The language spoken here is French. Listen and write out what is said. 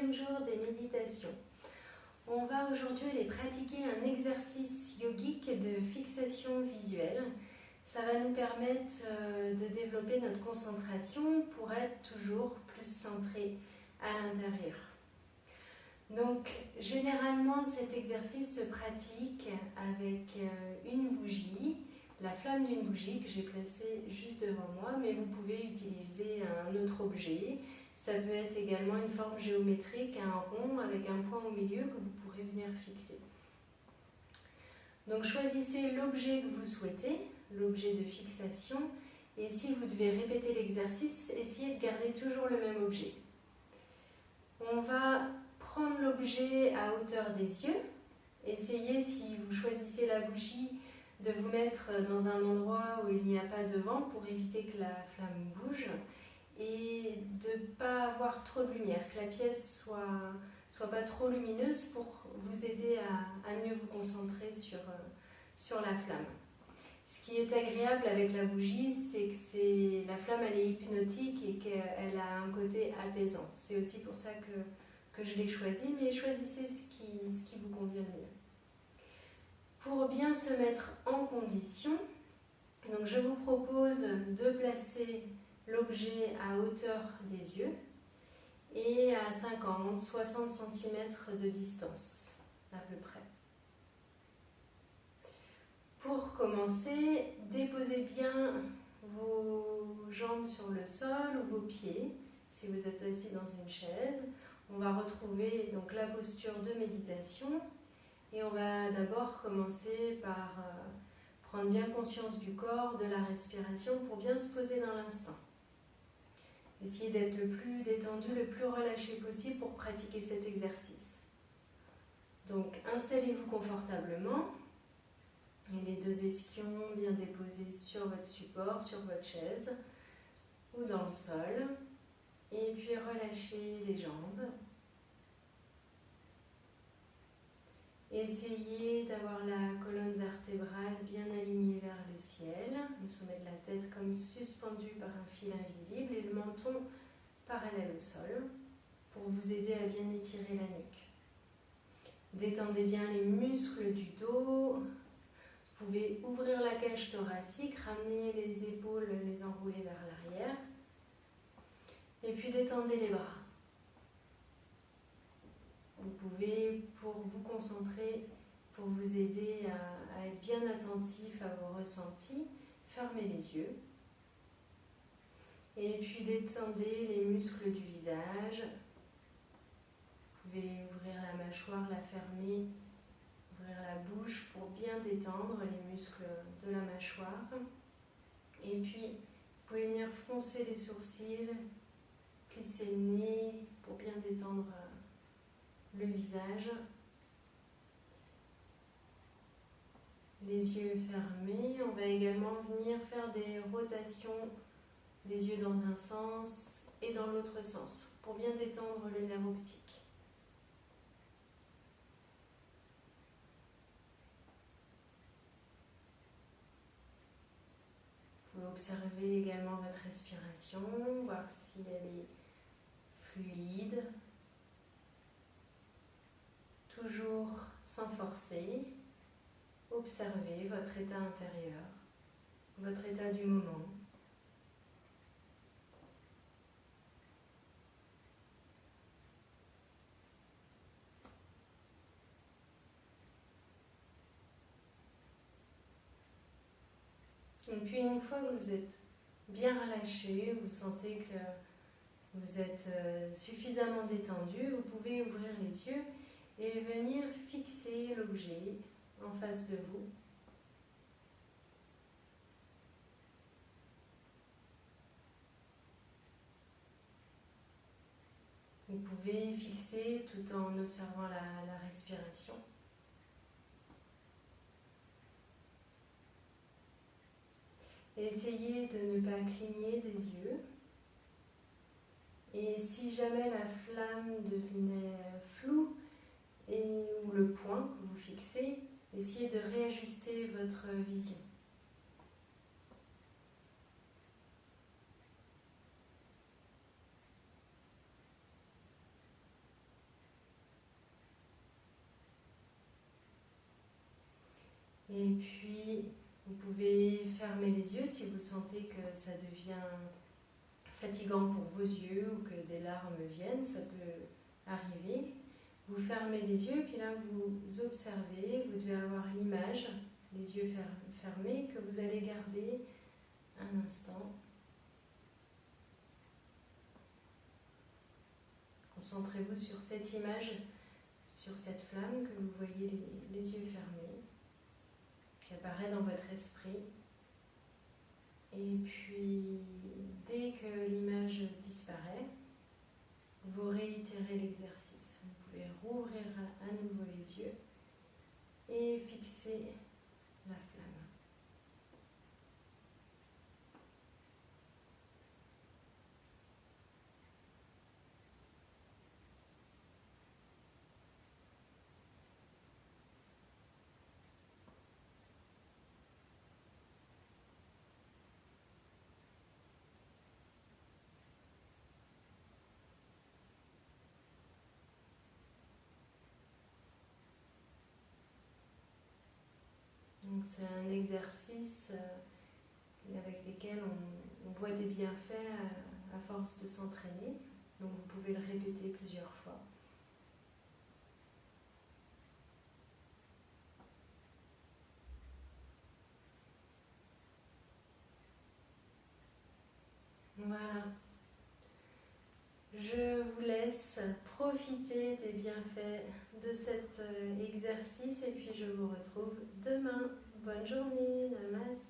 deuxième jour des méditations. On va aujourd'hui aller pratiquer un exercice yogique de fixation visuelle. Ça va nous permettre de développer notre concentration pour être toujours plus centré à l'intérieur. Donc, généralement, cet exercice se pratique avec une bougie, la flamme d'une bougie que j'ai placée juste devant moi, mais vous pouvez utiliser un autre objet. Ça peut être également une forme géométrique, un rond avec un point au milieu que vous pourrez venir fixer. Donc, choisissez l'objet que vous souhaitez, l'objet de fixation, et si vous devez répéter l'exercice, essayez de garder toujours le même objet. On va prendre l'objet à hauteur des yeux. Essayez, si vous choisissez la bougie, de vous mettre dans un endroit où il n'y a pas de vent pour éviter que la flamme bouge et de ne pas avoir trop de lumière, que la pièce soit pas trop lumineuse pour vous aider à mieux vous concentrer sur la flamme. Ce qui est agréable avec la bougie, c'est que la flamme elle est hypnotique et qu'elle a un côté apaisant. C'est aussi pour ça que je l'ai choisi, mais choisissez ce qui vous convient le mieux. Pour bien se mettre en condition, donc je vous propose de placer l'objet à hauteur des yeux et à 50-60 cm de distance à peu près. Pour commencer, déposez bien vos jambes sur le sol ou vos pieds si vous êtes assis dans une chaise. On va retrouver donc la posture de méditation et on va d'abord commencer par prendre bien conscience du corps, de la respiration pour bien se poser dans l'instant. Essayez d'être le plus détendu, le plus relâché possible pour pratiquer cet exercice. Donc installez-vous confortablement et les deux ischions bien déposés sur votre support, sur votre chaise ou dans le sol. Et puis relâchez les jambes. Essayez d'avoir la colonne vertébrale bien alignée vers le ciel, le sommet de la tête comme suspendu par un fil invisible et le menton parallèle au sol pour vous aider à bien étirer la nuque. Détendez bien les muscles du dos. Vous pouvez ouvrir la cage thoracique, ramener les épaules, les enrouler vers l'arrière. Et puis détendez les bras. Vous pouvez, pour vous concentrer, pour vous aider à être bien attentif à vos ressentis, fermez les yeux. Et puis détendez les muscles du visage. Vous pouvez ouvrir la mâchoire, la fermer, ouvrir la bouche pour bien détendre les muscles de la mâchoire. Et puis, vous pouvez venir froncer les sourcils, plisser le nez pour bien détendre le visage. Les yeux fermés. On va également venir faire des rotations des yeux dans un sens et dans l'autre sens pour bien détendre le nerf optique. Vous pouvez observer également votre respiration, voir si elle est fluide. Toujours sans forcer, observez votre état intérieur, votre état du moment. Et puis une fois que vous êtes bien relâché, vous sentez que vous êtes suffisamment détendu, vous pouvez ouvrir les yeux et venir fixer l'objet en face de vous. Vous pouvez fixer tout en observant la respiration. Essayez de ne pas cligner des yeux. Et si jamais la flamme devenait floue ou le point que vous fixez, essayez de réajuster votre vision. Et puis, vous pouvez fermer les yeux si vous sentez que ça devient fatigant pour vos yeux ou que des larmes viennent, ça peut arriver. Vous fermez les yeux, puis là vous observez, vous devez avoir l'image, les yeux fermés, que vous allez garder un instant. Concentrez-vous sur cette image, sur cette flamme que vous voyez les yeux fermés, qui apparaît dans votre esprit. Et puis, dès que l'image disparaît, vous réitérez l'exercice. Vous pouvez rouvrir à nouveau les yeux et fixer la flamme. Donc c'est un exercice avec lequel on voit des bienfaits à force de s'entraîner. Donc vous pouvez le répéter plusieurs fois. Voilà. Je vous laisse profiter des bienfaits de cet exercice et puis je vous retrouve demain. Bonne journée, namaste.